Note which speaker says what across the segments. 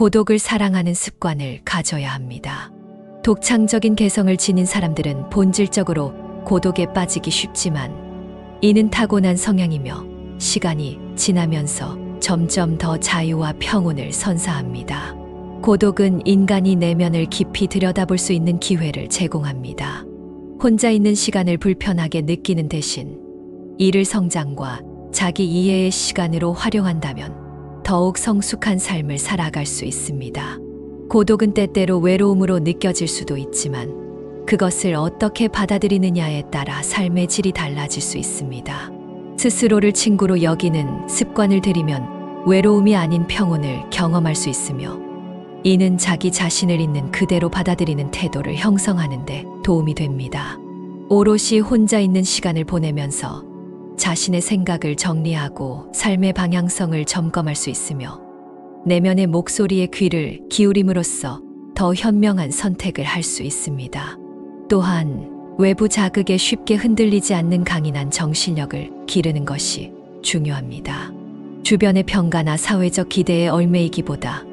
Speaker 1: 고독을 사랑하는 습관을 가져야 합니다. 독창적인 개성을 지닌 사람들은 본질적으로 고독에 빠지기 쉽지만 이는 타고난 성향이며 시간이 지나면서 점점 더 자유와 평온을 선사합니다. 고독은 인간이 내면을 깊이 들여다볼 수 있는 기회를 제공합니다. 혼자 있는 시간을 불편하게 느끼는 대신 이를 성장과 자기 이해의 시간으로 활용한다면 더욱 성숙한 삶을 살아갈 수 있습니다. 고독은 때때로 외로움으로 느껴질 수도 있지만 그것을 어떻게 받아들이느냐에 따라 삶의 질이 달라질 수 있습니다. 스스로를 친구로 여기는 습관을 들이면 외로움이 아닌 평온을 경험할 수 있으며 이는 자기 자신을 있는 그대로 받아들이는 태도를 형성하는 데 도움이 됩니다. 오롯이 혼자 있는 시간을 보내면서 자신의 생각을 정리하고 삶의 방향성을 점검할 수 있으며 내면의 목소리에 귀를 기울임으로써 더 현명한 선택을 할 수 있습니다. 또한 외부 자극에 쉽게 흔들리지 않는 강인한 정신력을 기르는 것이 중요합니다. 주변의 평가나 사회적 기대에 얽매이기보다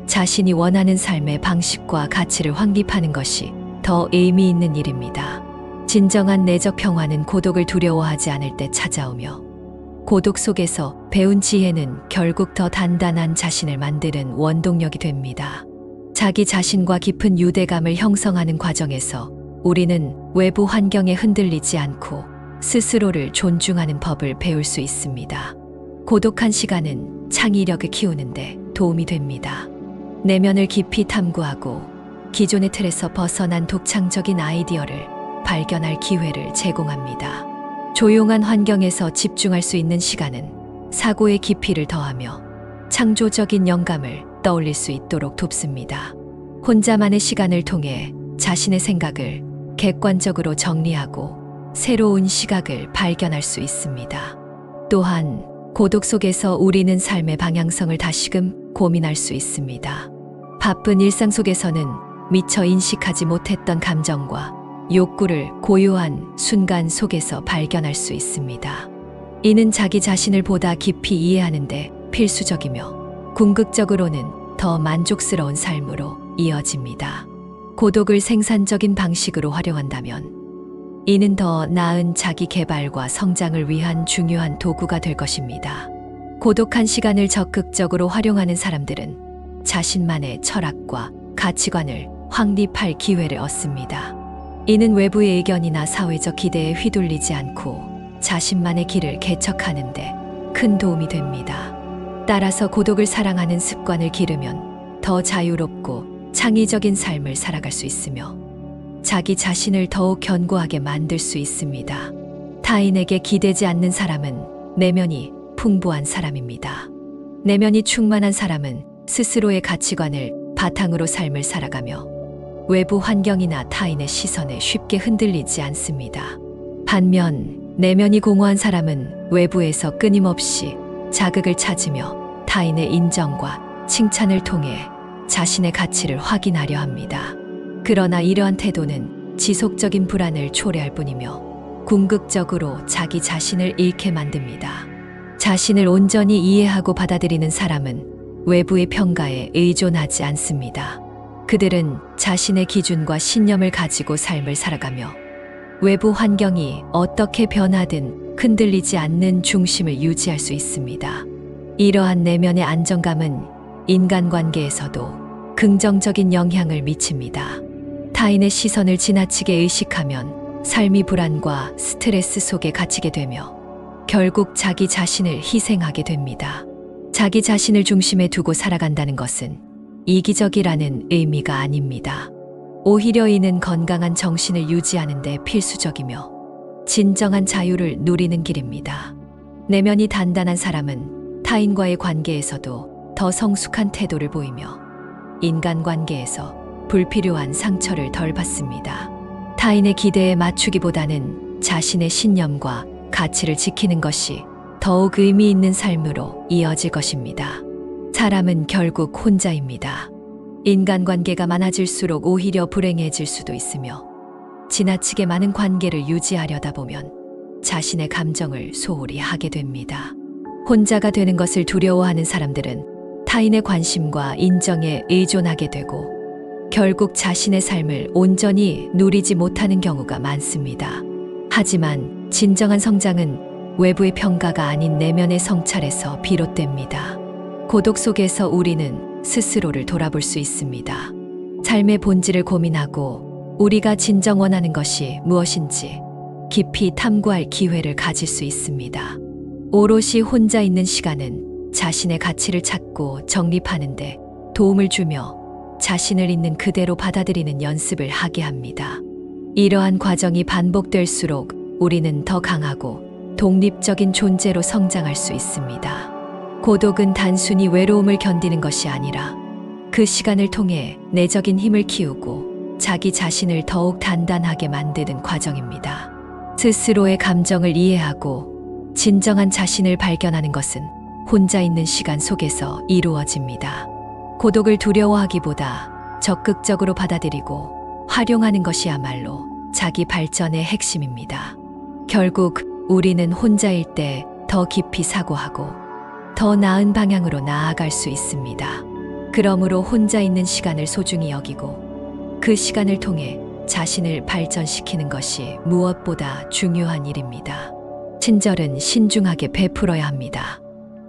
Speaker 1: 자신이 원하는 삶의 방식과 가치를 확립하는 것이 더 의미 있는 일입니다. 진정한 내적 평화는 고독을 두려워하지 않을 때 찾아오며 고독 속에서 배운 지혜는 결국 더 단단한 자신을 만드는 원동력이 됩니다. 자기 자신과 깊은 유대감을 형성하는 과정에서 우리는 외부 환경에 흔들리지 않고 스스로를 존중하는 법을 배울 수 있습니다. 고독한 시간은 창의력을 키우는데 도움이 됩니다. 내면을 깊이 탐구하고 기존의 틀에서 벗어난 독창적인 아이디어를 발견할 기회를 제공합니다. 조용한 환경에서 집중할 수 있는 시간은 사고의 깊이를 더하며 창조적인 영감을 떠올릴 수 있도록 돕습니다. 혼자만의 시간을 통해 자신의 생각을 객관적으로 정리하고 새로운 시각을 발견할 수 있습니다. 또한 고독 속에서 우리는 삶의 방향성을 다시금 고민할 수 있습니다. 바쁜 일상 속에서는 미처 인식하지 못했던 감정과 욕구를 고요한 순간 속에서 발견할 수 있습니다. 이는 자기 자신을 보다 깊이 이해하는 데 필수적이며 궁극적으로는 더 만족스러운 삶으로 이어집니다. 고독을 생산적인 방식으로 활용한다면 이는 더 나은 자기 개발과 성장을 위한 중요한 도구가 될 것입니다. 고독한 시간을 적극적으로 활용하는 사람들은 자신만의 철학과 가치관을 확립할 기회를 얻습니다. 이는 외부의 의견이나 사회적 기대에 휘둘리지 않고 자신만의 길을 개척하는 데 큰 도움이 됩니다. 따라서 고독을 사랑하는 습관을 기르면 더 자유롭고 창의적인 삶을 살아갈 수 있으며 자기 자신을 더욱 견고하게 만들 수 있습니다. 타인에게 기대지 않는 사람은 내면이 풍부한 사람입니다. 내면이 충만한 사람은 스스로의 가치관을 바탕으로 삶을 살아가며 외부 환경이나 타인의 시선에 쉽게 흔들리지 않습니다. 반면 내면이 공허한 사람은 외부에서 끊임없이 자극을 찾으며 타인의 인정과 칭찬을 통해 자신의 가치를 확인하려 합니다. 그러나 이러한 태도는 지속적인 불안을 초래할 뿐이며 궁극적으로 자기 자신을 잃게 만듭니다. 자신을 온전히 이해하고 받아들이는 사람은 외부의 평가에 의존하지 않습니다. 그들은 자신의 기준과 신념을 가지고 삶을 살아가며 외부 환경이 어떻게 변하든 흔들리지 않는 중심을 유지할 수 있습니다. 이러한 내면의 안정감은 인간관계에서도 긍정적인 영향을 미칩니다. 타인의 시선을 지나치게 의식하면 삶이 불안과 스트레스 속에 갇히게 되며 결국 자기 자신을 희생하게 됩니다. 자기 자신을 중심에 두고 살아간다는 것은 이기적이라는 의미가 아닙니다. 오히려 이는 건강한 정신을 유지하는 데 필수적이며 진정한 자유를 누리는 길입니다. 내면이 단단한 사람은 타인과의 관계에서도 더 성숙한 태도를 보이며 인간관계에서 불필요한 상처를 덜 받습니다. 타인의 기대에 맞추기보다는 자신의 신념과 가치를 지키는 것이 더욱 의미 있는 삶으로 이어질 것입니다. 사람은 결국 혼자입니다. 인간관계가 많아질수록 오히려 불행해질 수도 있으며 지나치게 많은 관계를 유지하려다 보면 자신의 감정을 소홀히 하게 됩니다. 혼자가 되는 것을 두려워하는 사람들은 타인의 관심과 인정에 의존하게 되고 결국 자신의 삶을 온전히 누리지 못하는 경우가 많습니다. 하지만 진정한 성장은 외부의 평가가 아닌 내면의 성찰에서 비롯됩니다. 고독 속에서 우리는 스스로를 돌아볼 수 있습니다. 삶의 본질을 고민하고 우리가 진정 원하는 것이 무엇인지 깊이 탐구할 기회를 가질 수 있습니다. 오롯이 혼자 있는 시간은 자신의 가치를 찾고 정립하는데 도움을 주며 자신을 있는 그대로 받아들이는 연습을 하게 합니다. 이러한 과정이 반복될수록 우리는 더 강하고 독립적인 존재로 성장할 수 있습니다. 고독은 단순히 외로움을 견디는 것이 아니라 그 시간을 통해 내적인 힘을 키우고 자기 자신을 더욱 단단하게 만드는 과정입니다. 스스로의 감정을 이해하고 진정한 자신을 발견하는 것은 혼자 있는 시간 속에서 이루어집니다. 고독을 두려워하기보다 적극적으로 받아들이고 활용하는 것이야말로 자기 발전의 핵심입니다. 결국 우리는 혼자일 때 더 깊이 사고하고 더 나은 방향으로 나아갈 수 있습니다. 그러므로 혼자 있는 시간을 소중히 여기고 그 시간을 통해 자신을 발전시키는 것이 무엇보다 중요한 일입니다. 친절은 신중하게 베풀어야 합니다.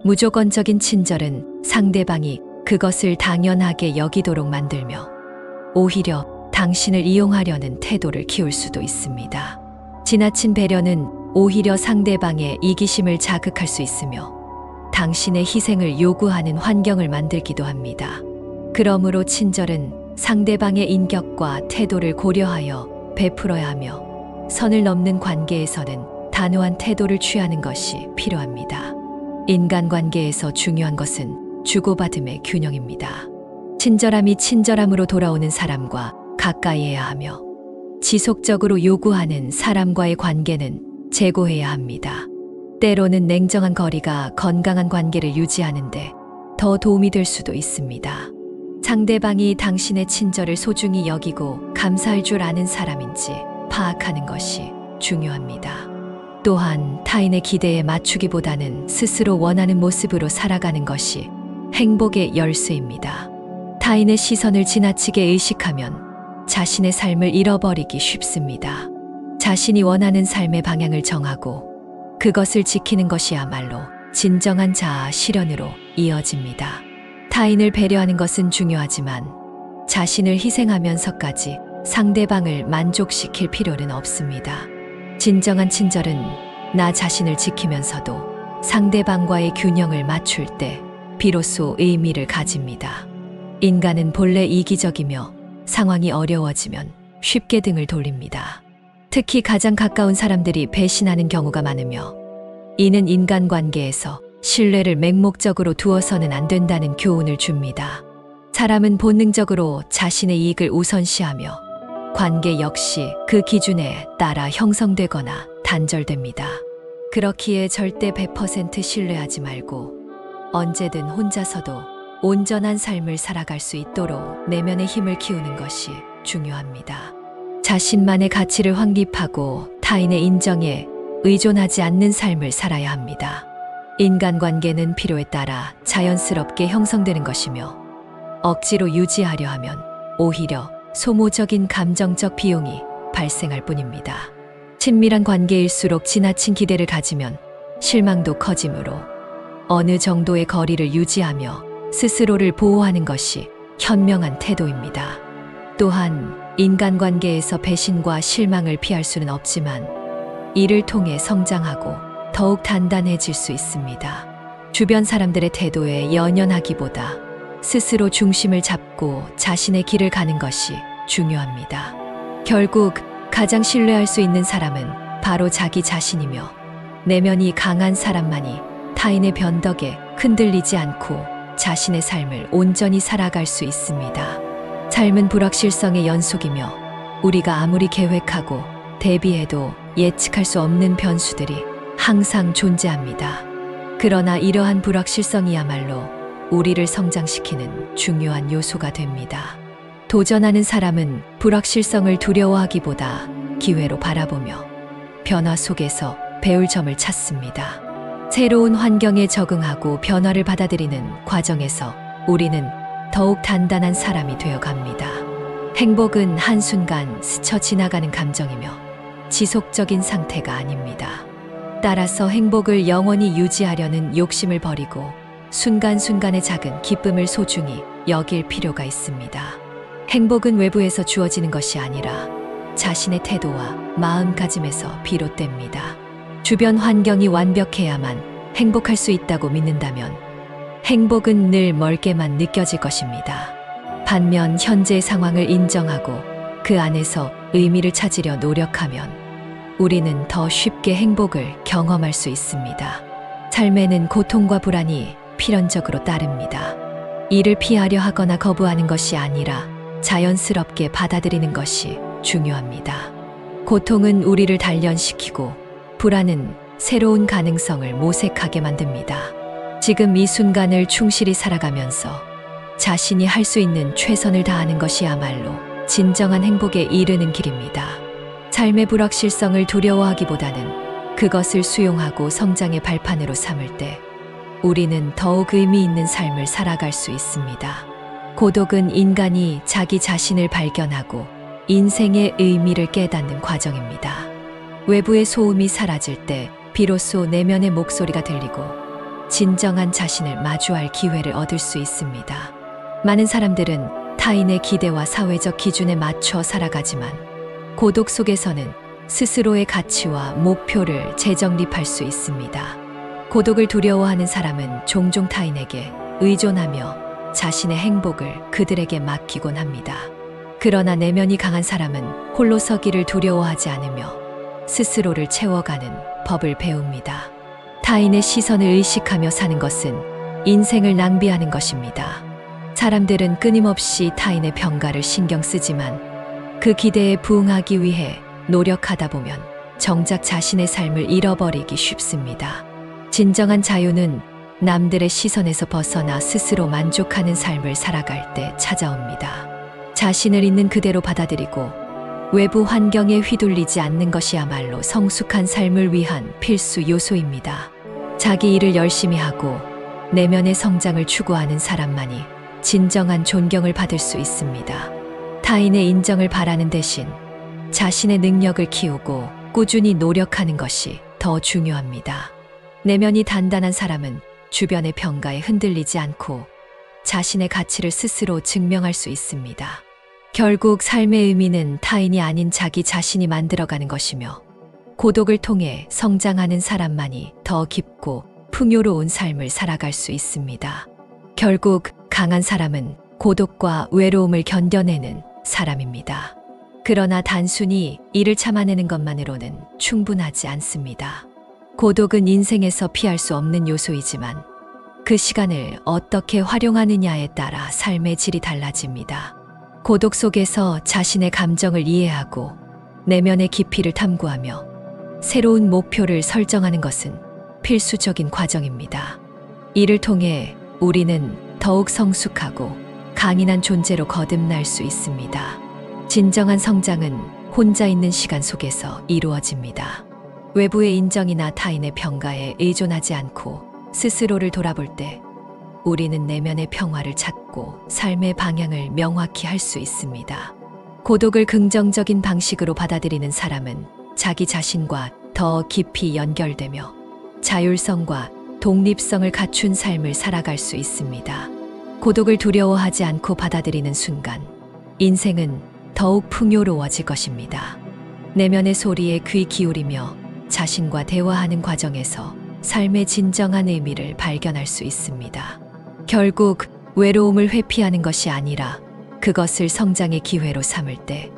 Speaker 1: 무조건적인 친절은 상대방이 그것을 당연하게 여기도록 만들며 오히려 당신을 이용하려는 태도를 키울 수도 있습니다. 지나친 배려는 오히려 상대방의 이기심을 자극할 수 있으며 당신의 희생을 요구하는 환경을 만들기도 합니다. 그러므로 친절은 상대방의 인격과 태도를 고려하여 베풀어야 하며 선을 넘는 관계에서는 단호한 태도를 취하는 것이 필요합니다. 인간관계에서 중요한 것은 주고받음의 균형입니다. 친절함이 친절함으로 돌아오는 사람과 가까이해야 하며 지속적으로 요구하는 사람과의 관계는 제고해야 합니다. 때로는 냉정한 거리가 건강한 관계를 유지하는데 더 도움이 될 수도 있습니다. 상대방이 당신의 친절을 소중히 여기고 감사할 줄 아는 사람인지 파악하는 것이 중요합니다. 또한 타인의 기대에 맞추기보다는 스스로 원하는 모습으로 살아가는 것이 행복의 열쇠입니다. 타인의 시선을 지나치게 의식하면 자신의 삶을 잃어버리기 쉽습니다. 자신이 원하는 삶의 방향을 정하고 그것을 지키는 것이야말로 진정한 자아 실현으로 이어집니다. 타인을 배려하는 것은 중요하지만 자신을 희생하면서까지 상대방을 만족시킬 필요는 없습니다. 진정한 친절은 나 자신을 지키면서도 상대방과의 균형을 맞출 때 비로소 의미를 가집니다. 인간은 본래 이기적이며 상황이 어려워지면 쉽게 등을 돌립니다. 특히 가장 가까운 사람들이 배신하는 경우가 많으며 이는 인간관계에서 신뢰를 맹목적으로 두어서는 안 된다는 교훈을 줍니다. 사람은 본능적으로 자신의 이익을 우선시하며 관계 역시 그 기준에 따라 형성되거나 단절됩니다. 그렇기에 절대 100% 신뢰하지 말고 언제든 혼자서도 온전한 삶을 살아갈 수 있도록 내면의 힘을 키우는 것이 중요합니다. 자신만의 가치를 확립하고 타인의 인정에 의존하지 않는 삶을 살아야 합니다. 인간관계는 필요에 따라 자연스럽게 형성되는 것이며 억지로 유지하려 하면 오히려 소모적인 감정적 비용이 발생할 뿐입니다. 친밀한 관계일수록 지나친 기대를 가지면 실망도 커지므로 어느 정도의 거리를 유지하며 스스로를 보호하는 것이 현명한 태도입니다. 또한 인간관계에서 배신과 실망을 피할 수는 없지만 이를 통해 성장하고 더욱 단단해질 수 있습니다. 주변 사람들의 태도에 연연하기보다 스스로 중심을 잡고 자신의 길을 가는 것이 중요합니다. 결국 가장 신뢰할 수 있는 사람은 바로 자기 자신이며 내면이 강한 사람만이 타인의 변덕에 흔들리지 않고 자신의 삶을 온전히 살아갈 수 있습니다. 삶은 불확실성의 연속이며 우리가 아무리 계획하고 대비해도 예측할 수 없는 변수들이 항상 존재합니다. 그러나 이러한 불확실성이야말로 우리를 성장시키는 중요한 요소가 됩니다. 도전하는 사람은 불확실성을 두려워하기보다 기회로 바라보며 변화 속에서 배울 점을 찾습니다. 새로운 환경에 적응하고 변화를 받아들이는 과정에서 우리는 더욱 단단한 사람이 되어 갑니다. 행복은 한순간 스쳐 지나가는 감정이며 지속적인 상태가 아닙니다. 따라서 행복을 영원히 유지하려는 욕심을 버리고 순간순간의 작은 기쁨을 소중히 여길 필요가 있습니다. 행복은 외부에서 주어지는 것이 아니라 자신의 태도와 마음가짐에서 비롯됩니다. 주변 환경이 완벽해야만 행복할 수 있다고 믿는다면 행복은 늘 멀게만 느껴질 것입니다. 반면 현재의 상황을 인정하고 그 안에서 의미를 찾으려 노력하면 우리는 더 쉽게 행복을 경험할 수 있습니다. 삶에는 고통과 불안이 필연적으로 따릅니다. 이를 피하려 하거나 거부하는 것이 아니라 자연스럽게 받아들이는 것이 중요합니다. 고통은 우리를 단련시키고 불안은 새로운 가능성을 모색하게 만듭니다. 지금 이 순간을 충실히 살아가면서 자신이 할 수 있는 최선을 다하는 것이야말로 진정한 행복에 이르는 길입니다. 삶의 불확실성을 두려워하기보다는 그것을 수용하고 성장의 발판으로 삼을 때 우리는 더욱 의미 있는 삶을 살아갈 수 있습니다. 고독은 인간이 자기 자신을 발견하고 인생의 의미를 깨닫는 과정입니다. 외부의 소음이 사라질 때 비로소 내면의 목소리가 들리고 진정한 자신을 마주할 기회를 얻을 수 있습니다. 많은 사람들은 타인의 기대와 사회적 기준에 맞춰 살아가지만 고독 속에서는 스스로의 가치와 목표를 재정립할 수 있습니다. 고독을 두려워하는 사람은 종종 타인에게 의존하며 자신의 행복을 그들에게 맡기곤 합니다. 그러나 내면이 강한 사람은 홀로 서기를 두려워하지 않으며 스스로를 채워가는 법을 배웁니다. 타인의 시선을 의식하며 사는 것은 인생을 낭비하는 것입니다. 사람들은 끊임없이 타인의 평가를 신경 쓰지만 그 기대에 부응하기 위해 노력하다 보면 정작 자신의 삶을 잃어버리기 쉽습니다. 진정한 자유는 남들의 시선에서 벗어나 스스로 만족하는 삶을 살아갈 때 찾아옵니다. 자신을 있는 그대로 받아들이고 외부 환경에 휘둘리지 않는 것이야말로 성숙한 삶을 위한 필수 요소입니다. 자기 일을 열심히 하고 내면의 성장을 추구하는 사람만이 진정한 존경을 받을 수 있습니다. 타인의 인정을 바라는 대신 자신의 능력을 키우고 꾸준히 노력하는 것이 더 중요합니다. 내면이 단단한 사람은 주변의 평가에 흔들리지 않고 자신의 가치를 스스로 증명할 수 있습니다. 결국 삶의 의미는 타인이 아닌 자기 자신이 만들어가는 것이며 고독을 통해 성장하는 사람만이 더 깊고 풍요로운 삶을 살아갈 수 있습니다. 결국 강한 사람은 고독과 외로움을 견뎌내는 사람입니다. 그러나 단순히 이를 참아내는 것만으로는 충분하지 않습니다. 고독은 인생에서 피할 수 없는 요소이지만 그 시간을 어떻게 활용하느냐에 따라 삶의 질이 달라집니다. 고독 속에서 자신의 감정을 이해하고 내면의 깊이를 탐구하며 새로운 목표를 설정하는 것은 필수적인 과정입니다. 이를 통해 우리는 더욱 성숙하고 강인한 존재로 거듭날 수 있습니다. 진정한 성장은 혼자 있는 시간 속에서 이루어집니다. 외부의 인정이나 타인의 평가에 의존하지 않고 스스로를 돌아볼 때 우리는 내면의 평화를 찾고 삶의 방향을 명확히 할 수 있습니다. 고독을 긍정적인 방식으로 받아들이는 사람은 자기 자신과 더 깊이 연결되며 자율성과 독립성을 갖춘 삶을 살아갈 수 있습니다. 고독을 두려워하지 않고 받아들이는 순간 인생은 더욱 풍요로워질 것입니다. 내면의 소리에 귀 기울이며 자신과 대화하는 과정에서 삶의 진정한 의미를 발견할 수 있습니다. 결국 외로움을 회피하는 것이 아니라 그것을 성장의 기회로 삼을 때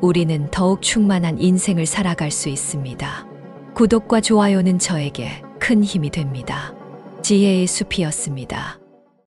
Speaker 1: 우리는 더욱 충만한 인생을 살아갈 수 있습니다. 구독과 좋아요는 저에게 큰 힘이 됩니다. 지혜의 숲이었습니다.